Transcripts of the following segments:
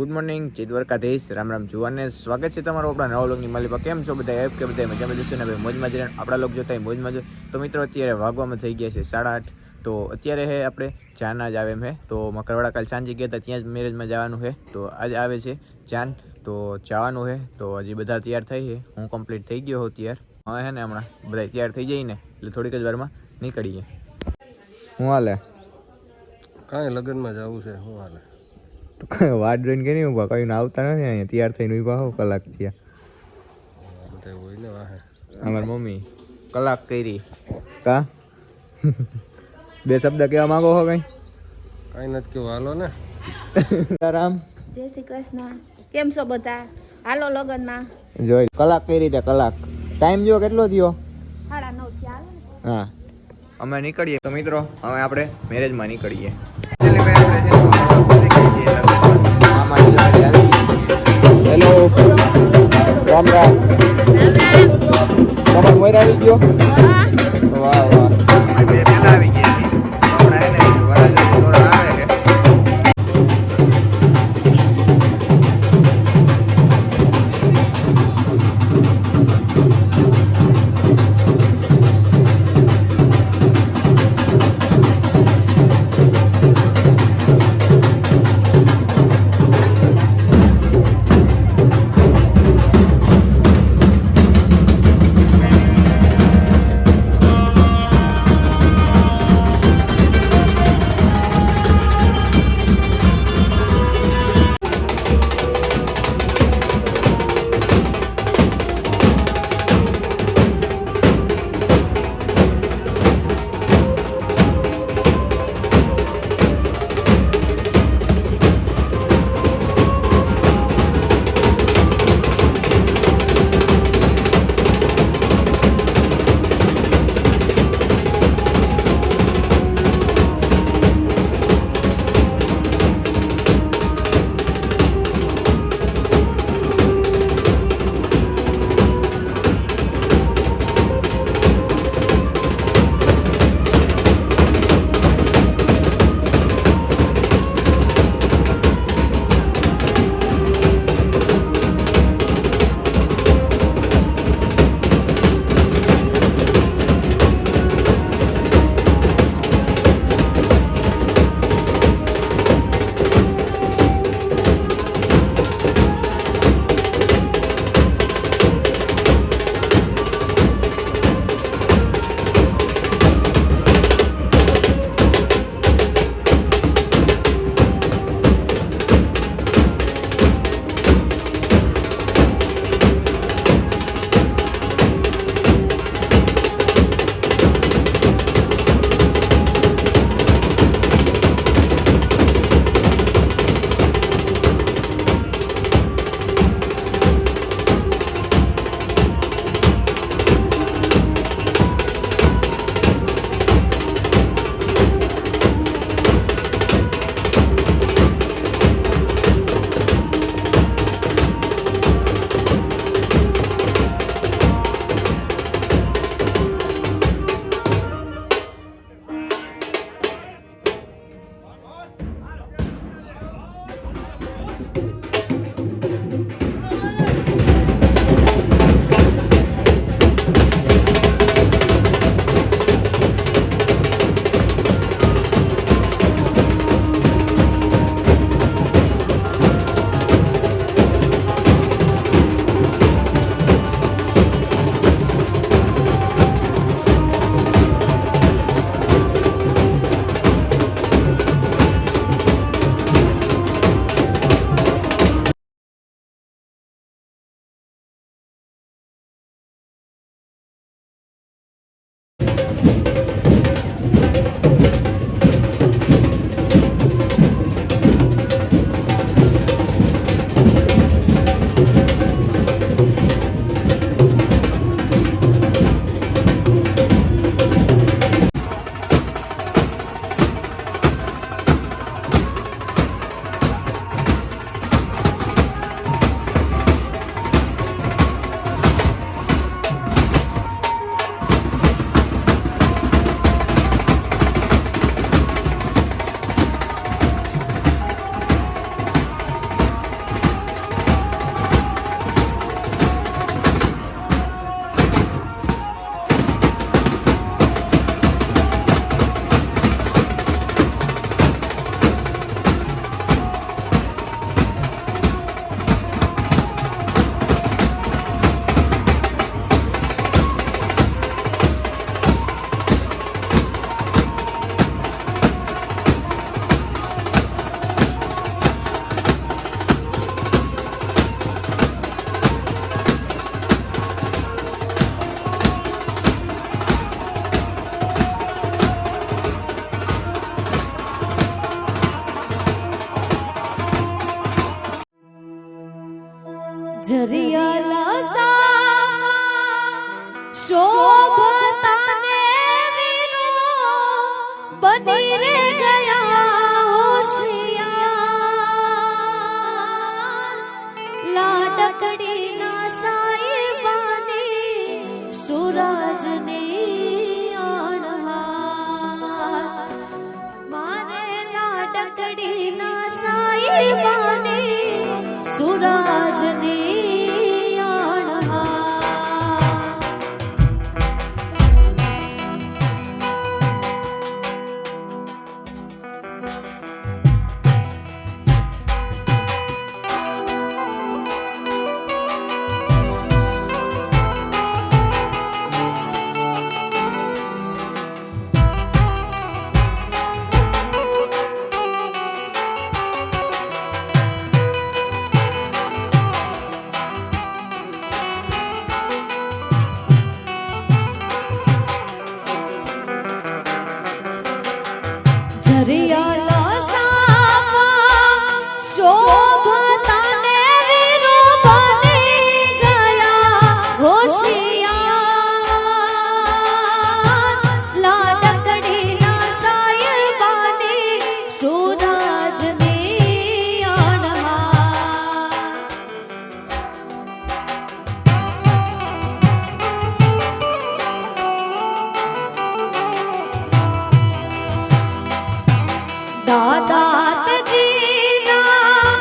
Good morning, જય દ્વારકાધીશ, રામ રામ જુવાને સ્વાગત છે તમારું આપણા નવા લોગની માલિકા. કેમ છો બધા? એપ કે બધા મજામાં જશે ને ભાઈ? મોજમાં જઈને આપણા લોક જોતા હોય મોજમાં જ. તો મિત્રો અત્યારે વાગવામાં થઈ ગયા છે 8:30. તો અત્યારે હે આપણે જાન જ આવે એમ હે. તો મકરવાડા કાલ સાંજે ગયા હતા, ત્યાં જ મેરેજમાં જવાનું છે. તો આજે આવે છે જાન, તો જવાનું છે. તો હજી બધા તૈયાર થઈ છે, હું કમ્પ્લીટ થઈ ગયો હોઉં તૈયાર. હવે હે ને હમણાં બધા તૈયાર થઈ જાય ને એટલે થોડીક જ વારમાં નીકળીએ. હું હાલે? કાંઈ લગ્નમાં જવું છે. શું હાલે? વાટ જોઈને કે નહીં ઊભા, કઈ આવતા નથી અહીંયા, તૈયાર થઈને ઊભા હો કલાક થયા. બધા હોય ને વાહે. અમારી મમ્મી કલાક કરી કા બે શબ્દ કહેવા માંગો છો કઈ? કાંઈ નથી કેવું, હાલો ને. રામ, જય શ્રી કૃષ્ણ. કેમ છો બધા? હાલો લગનમાં. જોઈ કલાક કઈ રીતે કલાક ટાઈમ જો કેટલો થયો? 9:30 થયા. હા, અમે નીકળીએ. તો મિત્રો હવે આપણે મેરેજમાં નીકળીએ. હેલો, રામ રામ. તમારો મોર આવી ગયો? વાહ વાહ, બે પહેલા આવી ગયા છે. હમણાં હે ને વરાજાની તોરણ આવે છે. જરિયાલા સાવા શોભતાને વીરો બની રે ગયા હોશિયાર લાડકડીના સાહેબાને સૂરજની અણહાર મારે લાડકડીના સાહેબાને સૂરજની જરિયાલા સાવા શોભતાને વીરો બની ગયા હોશિયાર લાડકડીના સાહેબાને સૂરજની અણહાર દાદા તેજીના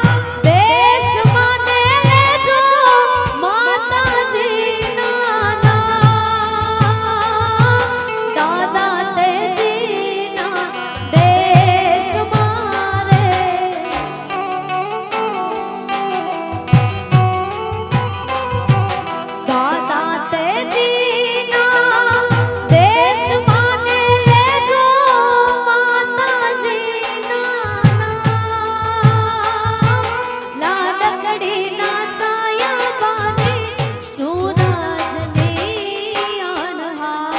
દેશમાં ને લેજો માતાજીના નામ દાદા તેજીના દેશમાં રે દાદા તેજીના દેશમાં ને લેજો માતાજી લાડકડીના સાયાબાને સૂરજની અણહાર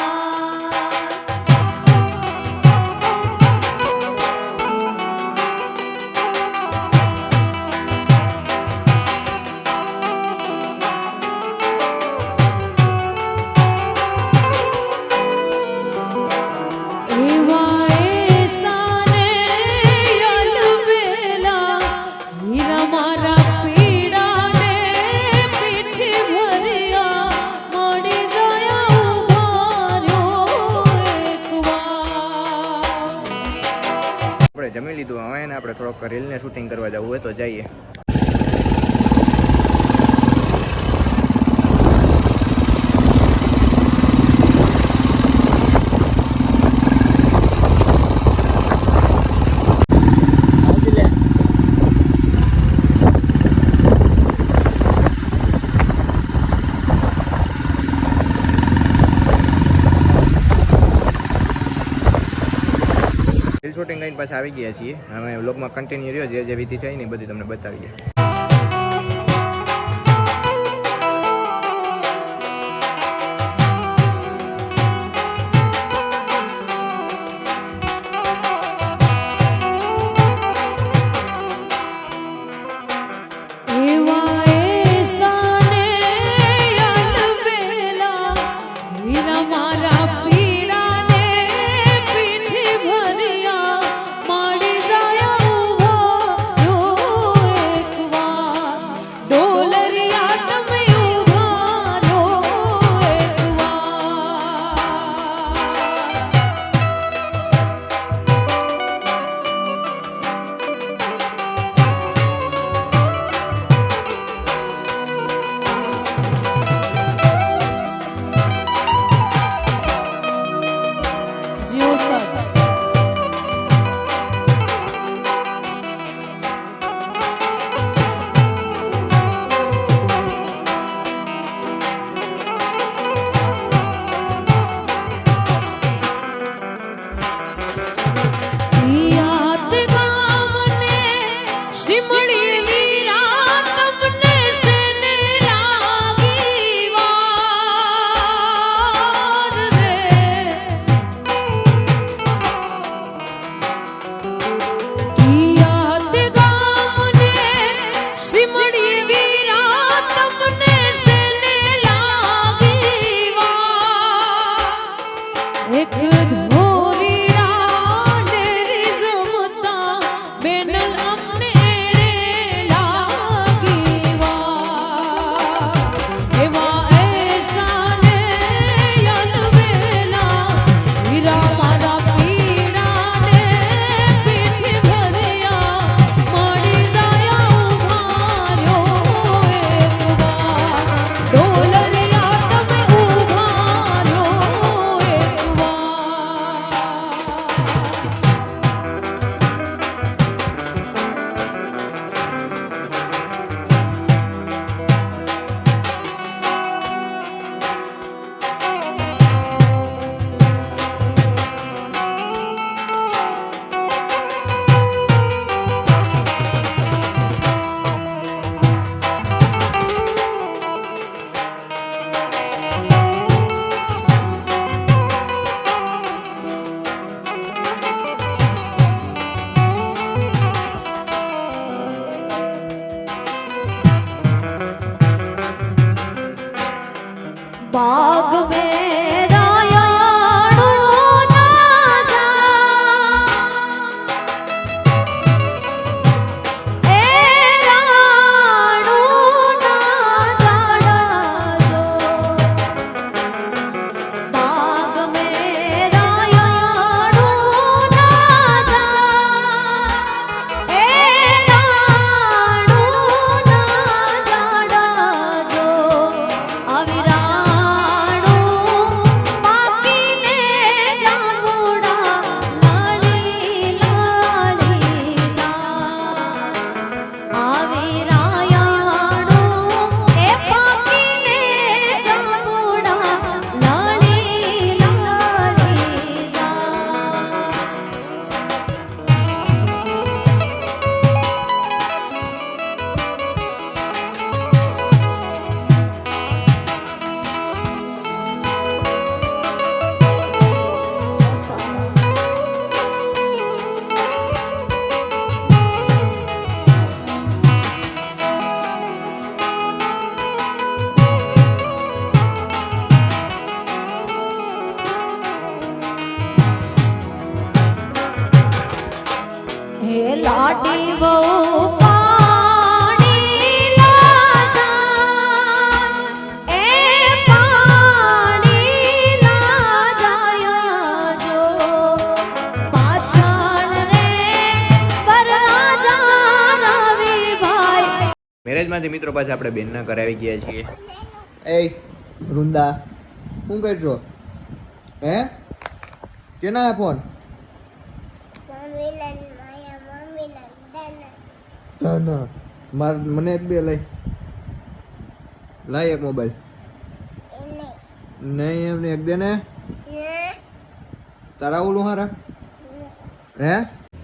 એવા એસાને યલવેલા હીરા મારા પીડાને પીઠી ભર્યા મળી જાય ઉભાર્યો એકવાર આપણે જમી લીધું હવે ને આપણે થોડોક રીલને શૂટિંગ કરવા જવું હોય તો જઈએ. રીલ શૂટિંગ કરીને પાછા આવી ગયા છીએ. અમે વ્લોગમાં કન્ટિન્યુ રહ્યો જે વિધિ થઈ ને એ બધી તમને બતાવીએ. એવા એસાને યલવેલા હીરા મારા પીડાને પીઠી ભર્યા મળી જાય ઉભાર્યો એકવાર बाग में रायाणो ना जा ए राणो ना जाड़ा जो बाग में रायाणो ना जा ए राणो ना जाड़ा जो अविराणो पाकीने जांबुड़ा लाली लाली जा आविरायाणो ए पाकीने जांबुड़ा लाली लाली जा हे लाडी वो पाणी लाजा ए पाणी लाजाया जो पाछाण रे વરરાજા રવિ ભાઈ મેરેજમાંથી મિત્રો પાસે આપણે બેનના ઘરે આવી ગયા છીએ. એ વૃંદા શું કરશો? હે કેના હે ફોન? ના માર મને એક બે લઈ લાય એક મોબાઈલ નહીં એમને એક દે ને તારા ઓલું હારા હે.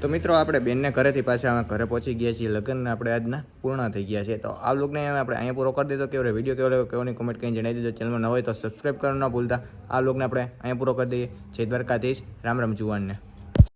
તો મિત્રો આપણે બેનને ઘરેથી પાછા અમે ઘરે પહોંચી ગયા છીએ. લગ્ન આપણે આજના પૂર્ણ થઈ ગયા છે. તો આ બ્લોગને આપણે અહીંયા પૂરો કરી દીધો. કેવો વિડીયો કેવો લાગ્યો કેવાની કોમેન્ટ કરીને જણાવી દીધો. ચેનલમાં ન હોય તો સબસ્ક્રાઈબ કરવાનું ન ભૂલતા. આ બ્લોગને આપણે અહીંયા પૂરો કરી દઈએ. જય દ્વારકાધીશ. રામ રામ જુવાનને.